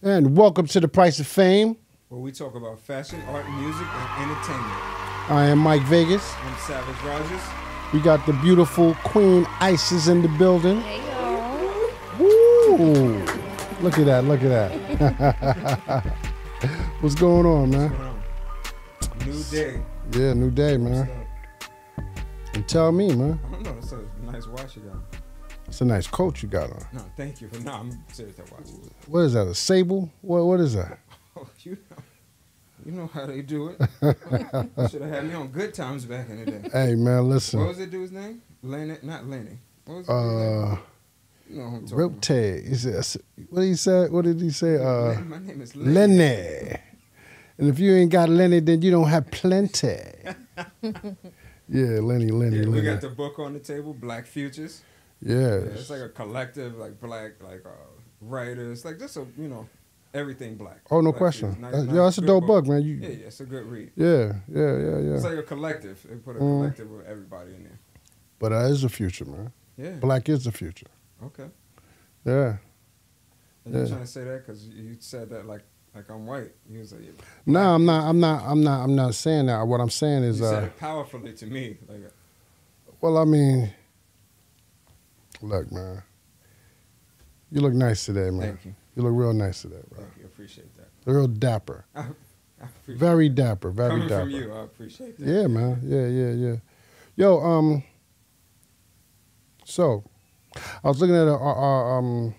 And welcome to The Price of Fame. Where we talk about fashion, art, music, and entertainment. I am Mike Vegas. I'm Savage Rogers. We got the beautiful Queen Isis in the building. Hey, y'all. Woo! Look at that, look at that. What's going on, man? New day. Yeah, new day, man. And tell me, man. I don't know, that's a nice watch you got. It's a nice coat you got on. No, thank you. But no, I'm serious that watch. What is that, a sable? What is that? Oh, you know how they do it. Should have had me on Good Times back in the day. Hey, man, listen. What was that dude's name? Lenny, not Lenny. What was the dude's name? You know who I'm talking about. Riptide. What did he say? What did he say? My name is Lenny. Lenny. And if you ain't got Lenny, then you don't have plenty. Yeah, Lenny. We got the book on the table, Black Futures. Yeah, it's like a collective, like black, writers, like just everything black. Oh, no Black question. Futures. That's a dope book, man. Yeah, it's a good read. Yeah. It's like a collective. They put a collective of everybody in there. But that is the future, man. Yeah. Black is the future. Okay. Yeah. And you're trying to say that because you said that like I'm white. You was like, yeah, no, I'm not saying that. What I'm saying is, you said it powerfully to me. Well, I mean, look, man, you look nice today, man. Thank you. You look real nice today, bro. Thank you. Appreciate that. Real dapper. I appreciate Very that. dapper. Very Coming dapper. from you, I appreciate that. Yeah, man. Yeah. Yo, so I was looking at I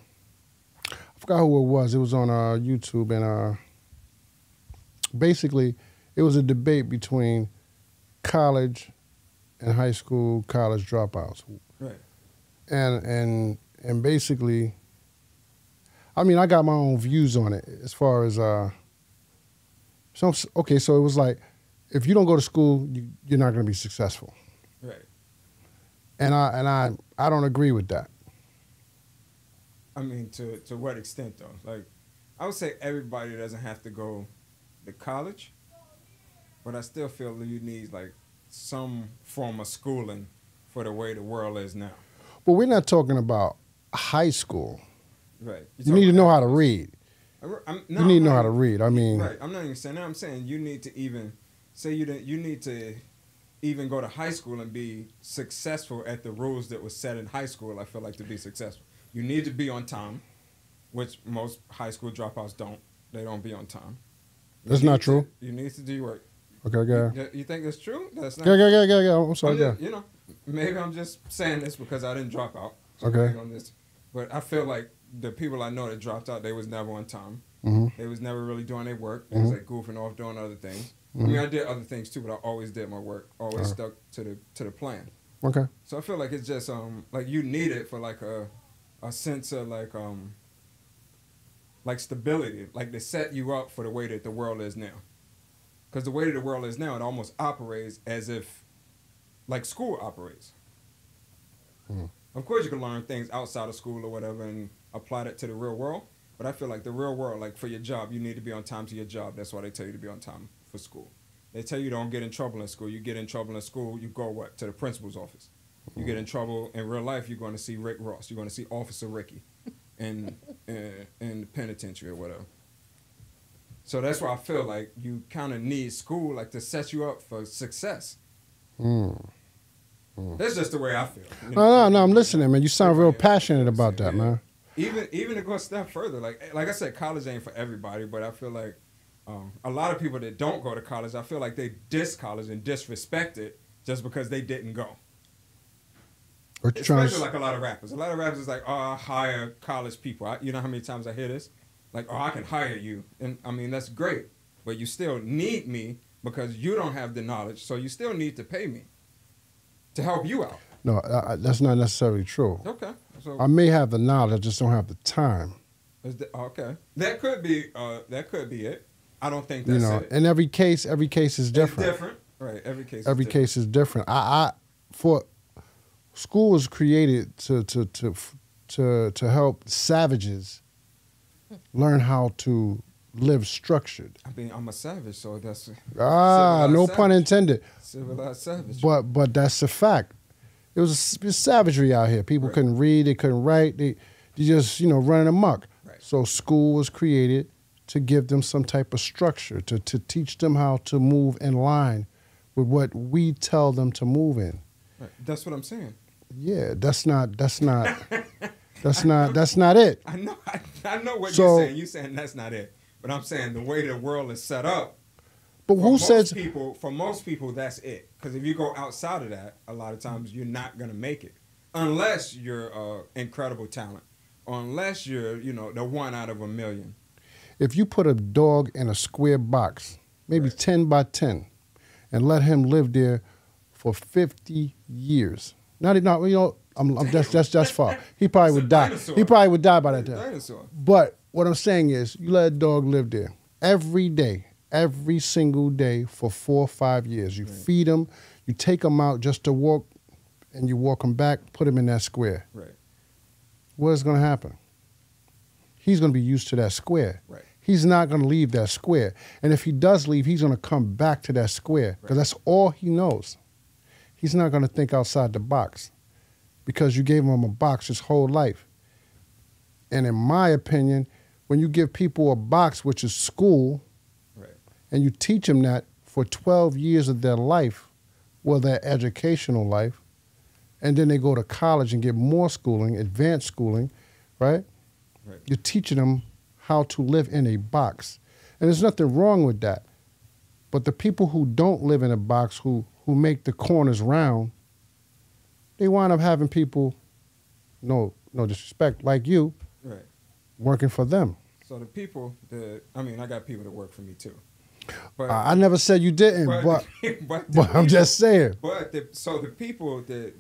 forgot who it was. It was on YouTube, and basically it was a debate between college and high school college dropouts. Right. And basically, I mean, I got my own views on it as far as so it was like, if you don't go to school, you're not going to be successful. Right. And I don't agree with that. I mean, to what extent though? Like, I would say everybody doesn't have to go to college, but I still feel you need like some form of schooling for the way the world is now. But we're not talking about high school. Right. You need to know how to read. You need to know how to read. I mean, right. I'm not even saying that. I'm saying you need to even say you need to even go to high school and be successful at the rules that was set in high school. I feel like to be successful, you need to be on time, which most high school dropouts don't. They don't be on time. That's not true. You need to do your work. Okay. You think that's true? That's not. Yeah. I'm sorry. Maybe I'm just saying this because I didn't drop out. So Okay. on this. But I feel like the people I know that dropped out, they was never on time. Mm-hmm. They was never really doing their work. They was like goofing off doing other things. I mean, I did other things too, but I always did my work. Always stuck to the plan. Okay. So I feel like it's just like you need it for like a sense of like stability, like to set you up for the way that the world is now. Because the way that the world is now, it almost operates as if like school operates. Of course, you can learn things outside of school or whatever and apply that to the real world. But I feel like the real world, like for your job, you need to be on time to your job. That's why they tell you to be on time for school. They tell you don't get in trouble in school. You get in trouble in school, you go what? To the principal's office. You get in trouble in real life, you're going to see Rick Ross. You're going to see Officer Ricky in the penitentiary or whatever. So that's why I feel like you kind of need school like to set you up for success. That's just the way I feel. No, I'm listening, man. You sound real passionate about that, man. Even to go a step further, like I said, college ain't for everybody, but I feel like a lot of people that don't go to college, I feel like they diss college and disrespect it just because they didn't go. Especially like a lot of rappers. A lot of rappers is like, oh, I hire college people. You know how many times I hear this? Like, oh, I can hire you. And I mean, that's great, but you still need me because you don't have the knowledge, so you still need to pay me to help you out. No, that's not necessarily true. Okay. So I may have the knowledge, I just don't have the time. Okay. That could be it. I don't think that's it. And every case is different. It's different. Right. Every case is different. For school was created to help savages learn how to live structured. I mean, I'm a savage, so that's no pun intended. Civilized savage. But that's a fact. It was savagery out here. People couldn't read, they couldn't write, they just running amok. Right. Right. So school was created to give them some type of structure, to teach them how to move in line with what we tell them to move in. Right. That's what I'm saying. Yeah, that's not it. I know what So- you're saying. You're saying that's not it. But I'm saying the way the world is set up, But who says for most people, that's it. Because if you go outside of that, a lot of times you're not going to make it. Unless you're incredible talent. Or unless you're, the one out of a million. if you put a dog in a square box, maybe Right. 10 by 10, and let him live there for 50 years? That's far. He probably It's a would die. dinosaur. He probably would die by that time. Dinosaur. But what I'm saying is, you let a dog live there every day, every single day for 4 or 5 years. You feed him, you take him out just to walk, and you walk him back, put him in that square. Right. What is going to happen? He's going to be used to that square. Right. He's not going to leave that square. And if he does leave, he's going to come back to that square because that's all he knows. He's not going to think outside the box because you gave him a box his whole life. And in my opinion, when you give people a box, which is school, Right. and you teach them that for 12 years of their life, well, their educational life, and then they go to college and get more schooling, advanced schooling, right? Right. You're teaching them how to live in a box. And there's nothing wrong with that. But the people who don't live in a box, who make the corners round, they wind up having people, no disrespect, like you, Right. working for them. So the people I got people that work for me too. But I never said you didn't, but the I'm just saying. But the people that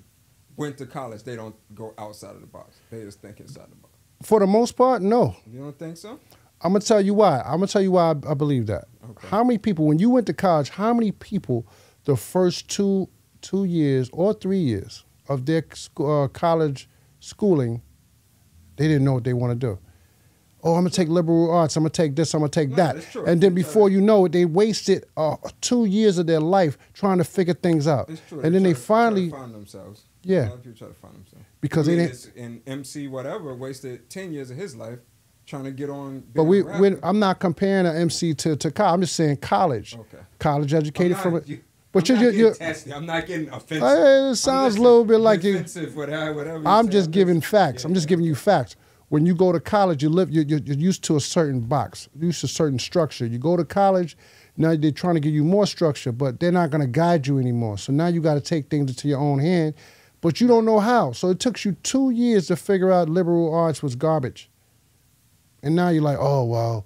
went to college, they don't go outside of the box. They just think inside the box. For the most part, no. You don't think so? I'm going to tell you why. I believe that. Okay. How many people, when you went to college, how many people the first two years or 3 years of their college schooling, they didn't know what they want to do? Oh, I'm going to take liberal arts. I'm going to take this. I'm going to take that. That's true. And then before you know it, they wasted 2 years of their life trying to figure things out. It's true. And then they try finally, to find themselves. Yeah. A lot of people try to find themselves. because they didn't. And MC whatever wasted 10 years of his life trying to get on. But being a rapper. I'm not comparing an MC to college. I'm just saying college. Okay. College educated from it. But I'm not you're getting testy. I'm not getting offensive. it sounds a little bit like you. Offensive, whatever. I'm just giving facts. I'm just giving you facts. When you go to college, you're used to a certain box, used to a certain structure. You go to college, now they're trying to give you more structure, but they're not going to guide you anymore. So now you got to take things into your own hand, but you don't know how. So it took you 2 years to figure out liberal arts was garbage. And now you're like, oh, well,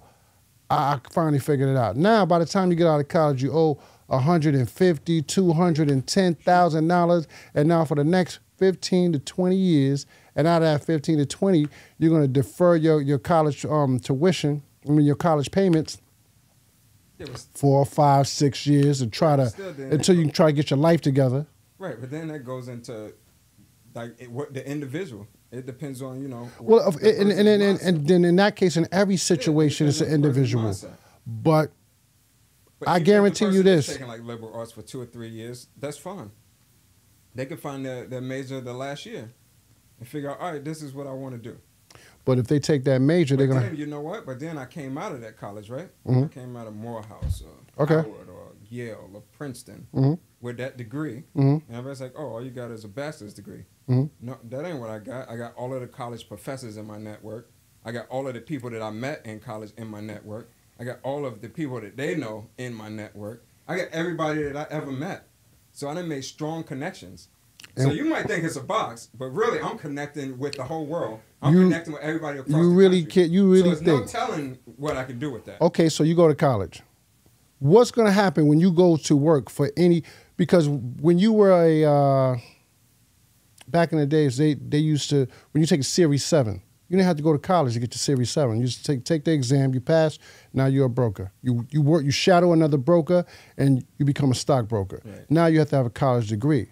I finally figured it out. Now, by the time you get out of college, you owe $150,000, $210,000, and now for the next 15 to 20 years, and out of that 15 to 20, you're going to defer your college tuition, your college payments, 4, 5, 6 years, and until you can try to get your life together. Right, but then that goes into what the individual. It depends on Well, and then in that case, in every situation, it's an individual. But I guarantee you this: taking like liberal arts for 2 or 3 years, that's fine. They can find their major the last year and figure out, all right, this is what I want to do. But if they take that major, they're gonna. You know what? But then I came out of that college, right? Mm-hmm. I came out of Morehouse or Okay. Howard or Yale or Princeton Mm-hmm. with that degree. Mm-hmm. And everybody's like, oh, all you got is a bachelor's degree. Mm-hmm. No, that ain't what I got. I got all of the college professors in my network. I got all of the people that I met in college in my network. I got all of the people that they know in my network. I got everybody that I ever met. So I done made strong connections. So you might think it's a box, but really I'm connecting with the whole world. I'm connecting with everybody across the country. You really so think? No telling what I can do with that. Okay, so you go to college. What's going to happen when you go to work for any? Because when you were back in the days, they used to, when you take a Series 7, you didn't have to go to college to get to Series 7. You used to take the exam, you pass, now you're a broker. You work, you shadow another broker, and you become a stockbroker. Right. Now you have to have a college degree.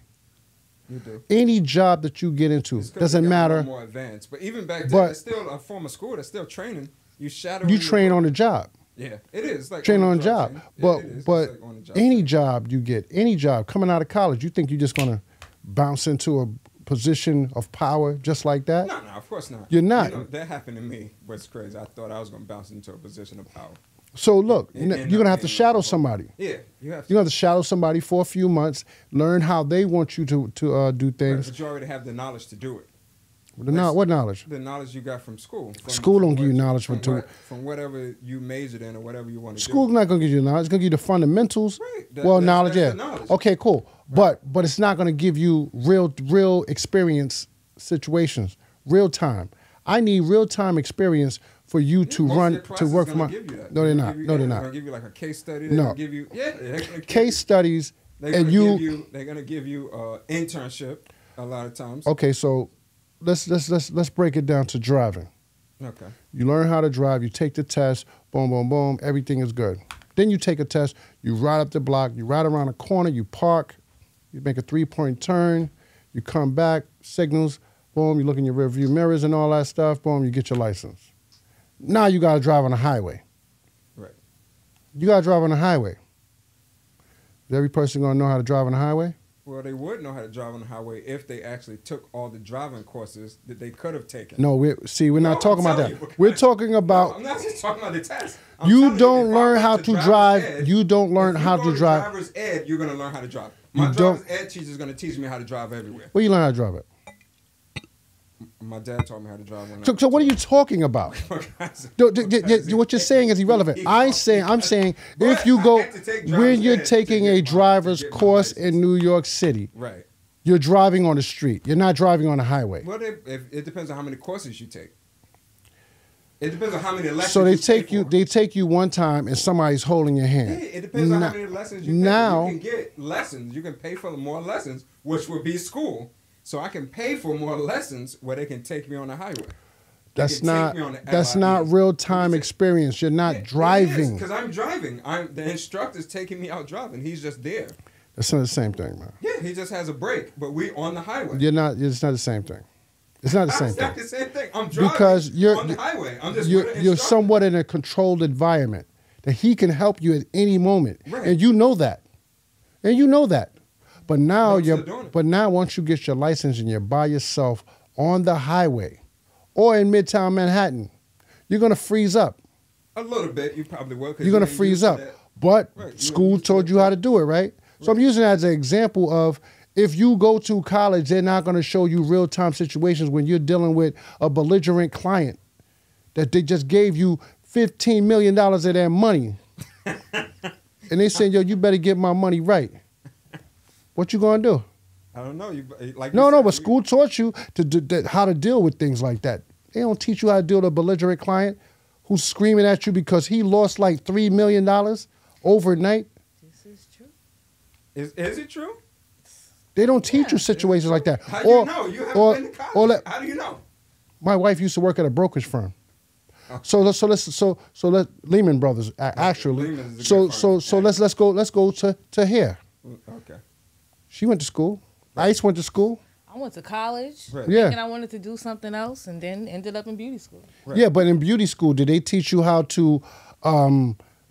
You do. Any job that you get into doesn't matter. More advanced, but even back then, it's still a form of school. That's still training. You shadow. You train on the job. Yeah, it is like train on the job. But like on the job any job you get, any job coming out of college, you think you're just gonna bounce into a position of power just like that? No, of course not. You're not. You know, that happened to me. What's crazy? I thought I was going to bounce into a position of power. So look, you're going to have to shadow somebody. Yeah, you have to. You're going to have to shadow somebody for a few months, learn how they want you to do things. Right, but you already have the knowledge to do it. What knowledge? The knowledge you got from school. School don't give you knowledge from whatever you majored in or whatever you want to do. School's not going to give you knowledge. It's going to give you the fundamentals. Right. Knowledge, yeah. Knowledge. Okay, cool. Right. But it's not going to give you real experience situations, real time. I need real time experience for you to work for my. No, they're not. No, they're not. They're going to give you like a case study. No. Give you, case studies. They're going to give you internship a lot of times. Okay, so let's break it down to driving. Okay. You learn how to drive. You take the test. Boom, boom, boom. Everything is good. Then you take a test. You ride up the block. You ride around a corner. You park. You make a 3-point turn. You come back. Signals. Boom. You look in your rearview mirrors and all that stuff. Boom. You get your license. Now you got to drive on the highway. Right. You got to drive on the highway. Is every person going to know how to drive on the highway? Well, they would know how to drive on the highway if they actually took all the driving courses that they could have taken. No, we're not talking about that. We're talking about. No, I'm not just talking about the test. You don't learn how to drive. You don't learn how to drive. Driver's ed, you're going to learn how to drive. My driver's ed teacher is going to teach me how to drive everywhere. Where you learn how to drive it? My dad taught me how to drive. So what are you talking about? What you're saying is irrelevant. I'm saying if you go when you're taking a driver's course in New York City, right? You're driving on the street. You're not driving on the highway. Well, it depends on how many courses you take. It depends on how many lessons. So they take you one time, and somebody's holding your hand. Yeah, it depends on how many lessons you take. You can get lessons. You can pay for more lessons, which would be school. So I can pay for more lessons where they can take me on the highway. That's not real time experience. You're not driving. Because I'm driving. The instructor's taking me out driving. He's just there. That's not the same thing, man. Yeah, he just has a break, but we on the highway. It's not the same thing. It's not the same thing. It's not the same thing. I'm driving because you're on the highway. I'm just you're somewhat in a controlled environment that he can help you at any moment, right. And you know that. But now once you get your license and you're by yourself on the highway or in Midtown Manhattan, you're gonna freeze up. A little bit, you probably will. You're gonna freeze up. But school told you how to do it, right? So I'm using that as an example of if you go to college, they're not gonna show you real-time situations when you're dealing with a belligerent client that they just gave you $15 million of their money. And they saying, yo, you better get my money right. What you gonna do? I don't know. But school taught you how to deal with things like that. They don't teach you how to deal with a belligerent client who's screaming at you because he lost like $3 million overnight. This is true. Is it true? They don't teach you situations like that. How do you know? You haven't been to college. How do you know? My wife used to work at a brokerage firm. Okay. So let Lehman Brothers actually. Let's go to here. Okay. She went to school. Ice went to school. I went to college. Right. Thinking I wanted to do something else, and then ended up in beauty school. Right. Yeah, but in beauty school, did they teach you how to?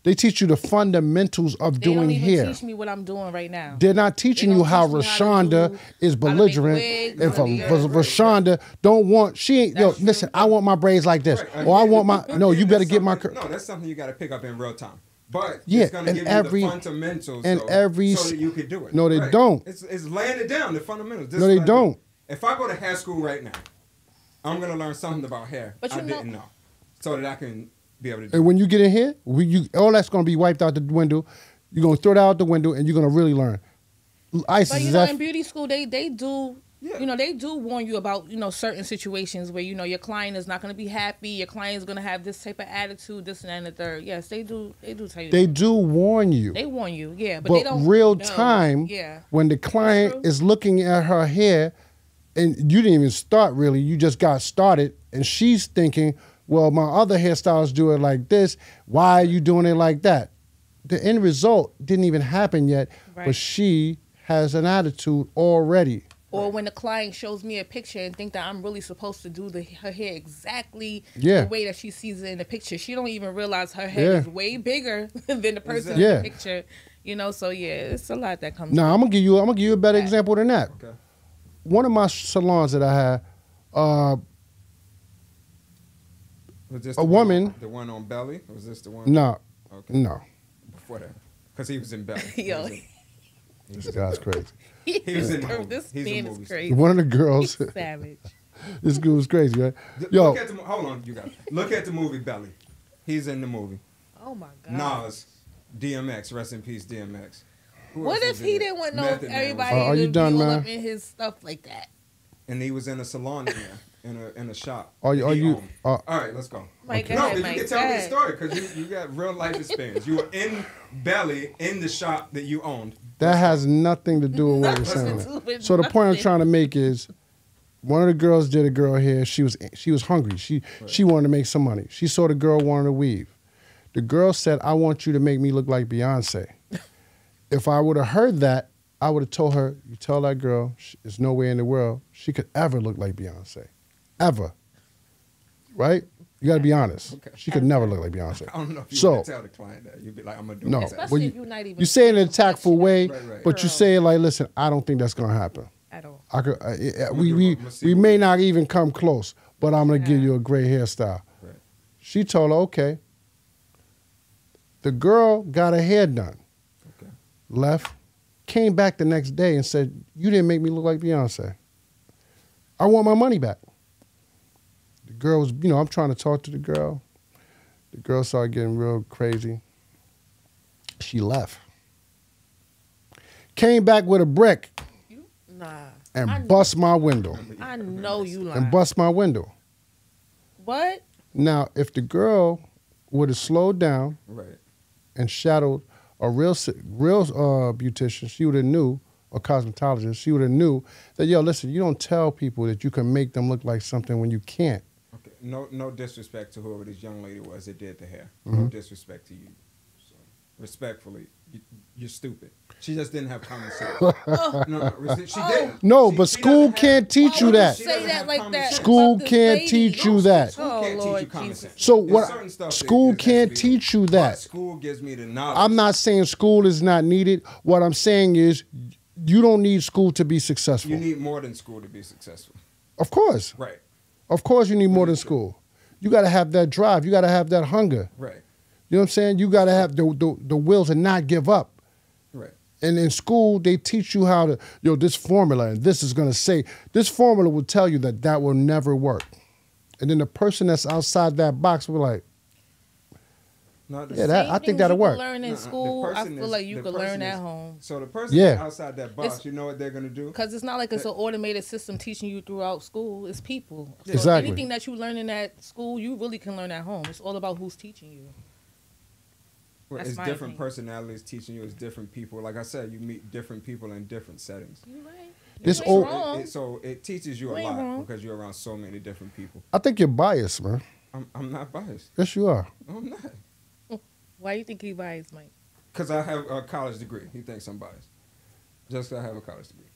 They teach you the fundamentals of doing hair. They don't even teach me what I'm doing right now. They're not teaching you how Rashonda is belligerent. If Rashonda don't want, she ain't. Yo, listen, I want my braids like this, or I want my. No, you better get my. No, that's something you got to pick up in real time. But yeah, it's going to give you the fundamentals so that you can do it. No, they don't. It's laying it down, the fundamentals. No, they don't. If I go to hair school right now, I'm going to learn something about hair I didn't know. So that I can be able to do it. And when you get in here, all that's going to be wiped out the window. You're going to throw it out the window, and you're going to really learn. But in beauty school, they do... Yeah. They do warn you about, certain situations where, your client is not going to be happy. Your client is going to have this type of attitude, this and that and the third. Yes, they do tell you. They do warn you. They warn you, yeah. But they don't real time, when the client is looking at her hair, and you didn't even start really, you just got started, and she's thinking, well, my other hairstylists do it like this. Why are you doing it like that? The end result didn't even happen yet, but she has an attitude already. Or when the client shows me a picture and think that I'm really supposed to do her hair exactly the way that she sees it in the picture. She don't even realize her hair is way bigger than the person in the picture. So it's a lot that comes. I'm gonna give you a better example than that. Okay. One of my salons that I had, Was this a woman. The one on Belly? Was this the one? No. Okay. No. Before that. Because he was in Belly. Yo. This guy's crazy. He was in the movie. This He's man a movie is crazy. One of the girls. Savage. This dude was crazy, right? Yo. Look at the, hold on, you guys. Look at the movie Belly. He's in the movie. Oh my God. Nas, DMX, rest in peace, DMX. What if he didn't want no everybody Are you to done, be all man? up in his stuff like that? And he was in a salon in there, in a shop. Are you? All right, let's go. Mike, No, ahead, but you Mike, can tell me the ahead. story because you got real life experience. You were in Belly in the shop that you owned. That has nothing to do with what you're Nothing to saying. do with So the point I'm nothing. trying to make is, one of the girls did a girl hair. She was hungry. She wanted to make some money. She saw the girl wanted to weave. The girl said, "I want you to make me look like Beyonce." If I would have heard that, I would have told her, "You tell that girl, there's no way in the world she could ever look like Beyonce, ever." Right? You got to be honest. Okay. She could never look like Beyonce. I don't know if you So- would tell the client that. You'd be like, I'm going to do No. it. Especially Well, if you're not even. You say it in an tactful way, Right. but you say it like, "Listen, I don't think that's gonna happen. At all. I could, I'ma we may not even come close, but I'm gonna give you a great hairstyle." Right. She told her, "Okay." The girl got her hair done, Okay. left, came back the next day and said, "You didn't make me look like Beyonce. I want my money back." The girl was, I'm trying to talk to the girl. The girl started getting real crazy. She left. Came back with a brick Nah. and bust my window. I know you lying. And bust my window. What? Now, if the girl would have slowed down Right. and shadowed a real beautician, she would have knew, or cosmetologist, she would have knew that, yo, listen, you don't tell people that you can make them look like something when you can't. Okay. No disrespect to whoever this young lady was that did the hair. Mm-hmm. No disrespect to you. So, respectfully, you're stupid. She just didn't have common sense. She didn't. No, She- but she school doesn't can't have- teach you that. She Say doesn't that have like common that. sense. School about this can't lady. teach you No, that. School can't teach Lord you common Jesus. sense. So There's what? certain stuff that School has to can't be- teach you but that. School gives me the knowledge. I'm not saying school is not needed. What I'm saying is you don't need school to be successful. You need more than school to be successful. Of course. Right. Of course you need more than school. You got to have that drive. You got to have that hunger. Right. You know what I'm saying? You got to have the will to not give up. Right. And in school, they teach you how to, this formula, and this is going to say, this formula will tell you that will never work. And then the person that's outside that box will be like, No, the yeah, I think that'll work. Learn in the school, I person feel is- like you the could learn person at is- home. So the person Yeah. outside that box, It's- you know what they're gonna do? Because it's not like it's an automated system teaching you throughout school. It's people. So Exactly. anything that you learn in that school, you really can learn at home. It's all about who's teaching you. Well, That's it's my different opinion. personalities teaching you. It's different people. Like I said, you meet different people in different settings. You right. This You old- ain't wrong. So it teaches you You a ain't lot wrong. because you're around so many different people. I think you're biased, man. I'm not biased. Yes, you are. No, I'm not. Why you think he biased, Mike? Because I have a college degree. He thinks I'm biased. Just 'cause I have a college degree.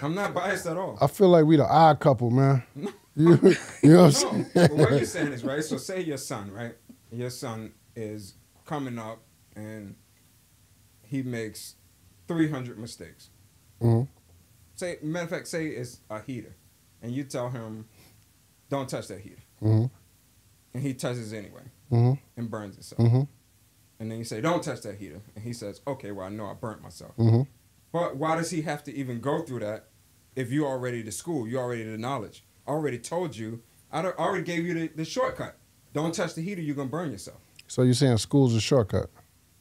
I'm not biased at all. I feel like we the odd couple, man. You know what I'm saying? No, but what you're saying is right. So say your son, right? Your son is coming up and he makes 300 mistakes. Mhm. Say, matter of fact, say it's a heater, and you tell him, "Don't touch that heater," Mhm. and he touches it anyway Mhm. and burns himself. Mhm. And then you say, "Don't touch that heater," and he says, "Okay, well I know I burnt myself." Mhm. But why does he have to even go through that if you already the school, you already the knowledge? I already told you, I already gave you the shortcut. Don't touch the heater, you're going to burn yourself. So you're saying school's a shortcut?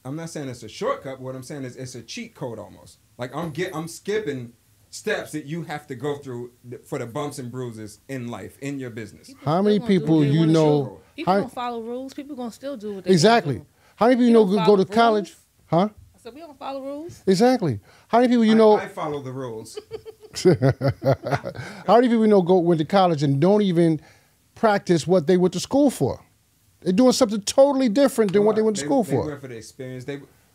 I'm not saying it's a shortcut. What I'm saying is it's a cheat code almost. Like I'm skipping steps that you have to go through for the bumps and bruises in life, in your business. How many People gonna do people what they you wanna know? show. People How- don't follow rules. People gonna still do what they Exactly. wanna do. How many people you We know don't go to follow college? rules. Huh? I said we don't follow rules. Exactly. How many people you know? I follow the rules. How many people you know went to college and don't even practice what they went to school for? They're doing something totally different than what they went to school They for. went for the experience.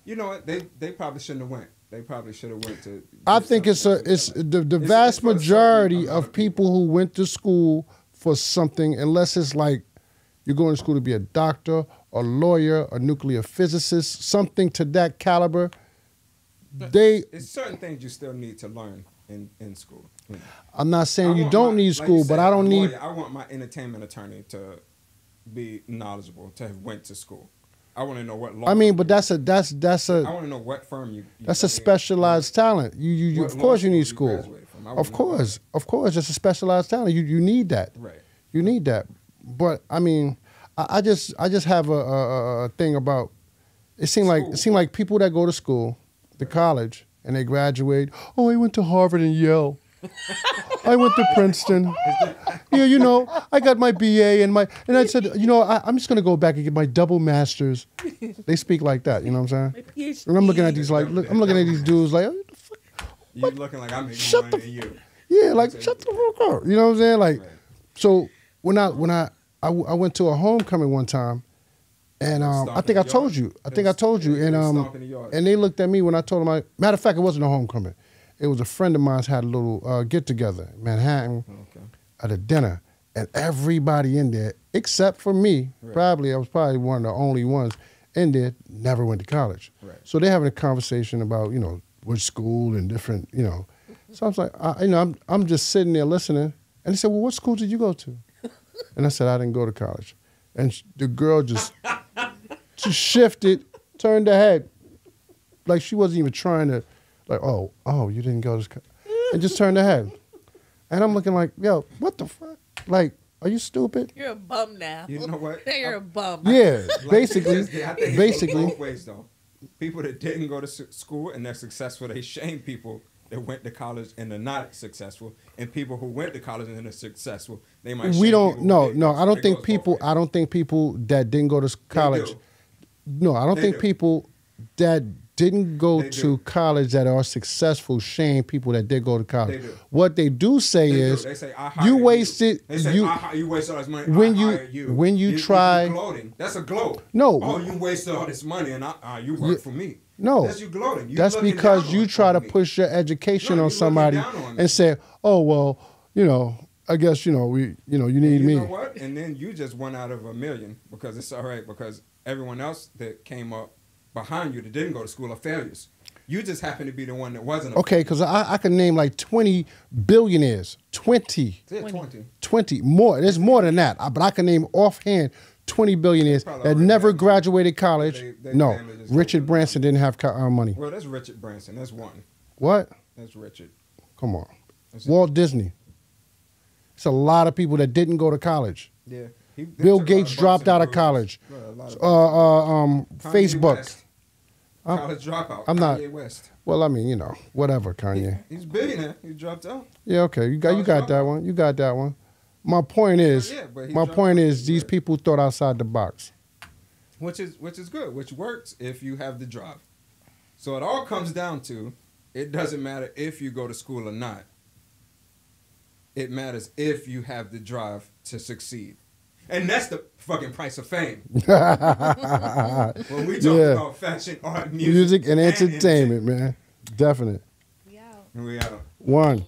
You know what? They probably shouldn't have went. They probably should have went to. I do think something it's else. the It's vast for a certain majority amount of people who went to school for something, unless it's like you're going to school to be a doctor, a lawyer, a nuclear physicist, something to that caliber. It's certain things you still need to learn in school. I'm not saying I you want don't my- need like school, you but said, I don't I'm a need. lawyer. I want my entertainment attorney to be knowledgeable to have went to school. I want to know what law. I mean, but that's a. I want to know what firm you that's a specialized talent. You of course you need school. Of course, that's a specialized talent. You need that. Right. You need that. But I mean, I just have a thing about. It seemed like people that go to school, to college, and they graduate. Oh, I went to Harvard and Yale. I went to Princeton. Yeah, you know, I got my BA and I said, you know, I'm just gonna go back and get my double masters. They speak like that, you know what I'm saying? And I'm looking at these I'm looking at these dudes like, oh, the fuck? You looking like I'm making more money than you. Yeah, like shut the fuck up. You know what I'm saying? Like, so when I went to a homecoming one time, and I think I told you, and they looked at me when I told them. Matter of fact, it wasn't a homecoming. It was a friend of mine's had a little get together in Manhattan at a dinner, and everybody in there except for me, I was probably one of the only ones in there, never went to college. Right. So they're having a conversation about which school and different So I was like, I'm just sitting there listening, and they said, well, what school did you go to? And I said, I didn't go to college, and the girl just shifted, turned her head, like she wasn't even trying to. Like, oh, you didn't go to school. And just turned her head. And I'm looking like, yo, what the fuck? Like, are you stupid? You're a bum now. You know what? You're a bum. Yeah, Like, basically. I think it goes both ways, though. People that didn't go to school and they're successful, they shame people that went to college and they're not successful. And people who went to college and are successful, they might shame people. I don't think people that didn't go to college. No, I don't think people that didn't go to college that are successful shame people that did go to college. What they do say is, they say, you wasted. They say, you wasted all this money. When you try, you're gloating. That's a gloat. No. Oh, you wasted all this money and you work for me. No. That's you gloating. That's because you try to push your education on somebody and say, oh well, I guess you need me. You know what? And then you just 1 out of a million because it's all right because everyone else that came up behind you that didn't go to school are failures. You just happen to be the one that wasn't. Okay, because I can name like 20 billionaires. 20. 20. More. There's more than that. But I can name offhand 20 billionaires that never graduated college. No, Richard Branson didn't have money. Well, that's Richard Branson. That's one. What? That's Richard. Come on. Walt Disney. It's a lot of people that didn't go to college. Yeah. Bill Gates dropped out of college. Facebook. College dropout. I'm not. Kanye West. Well, I mean, whatever, Kanye. He's a billionaire. He dropped out. Yeah, okay. You got that one. You got that one. My point is, these people thought outside the box. Which is good. Which works if you have the drive. So it all comes down to, it doesn't matter if you go to school or not. It matters if you have the drive to succeed. And that's the fucking price of fame. When we talk about fashion, art, music and entertainment, man. Definite. We out. 1.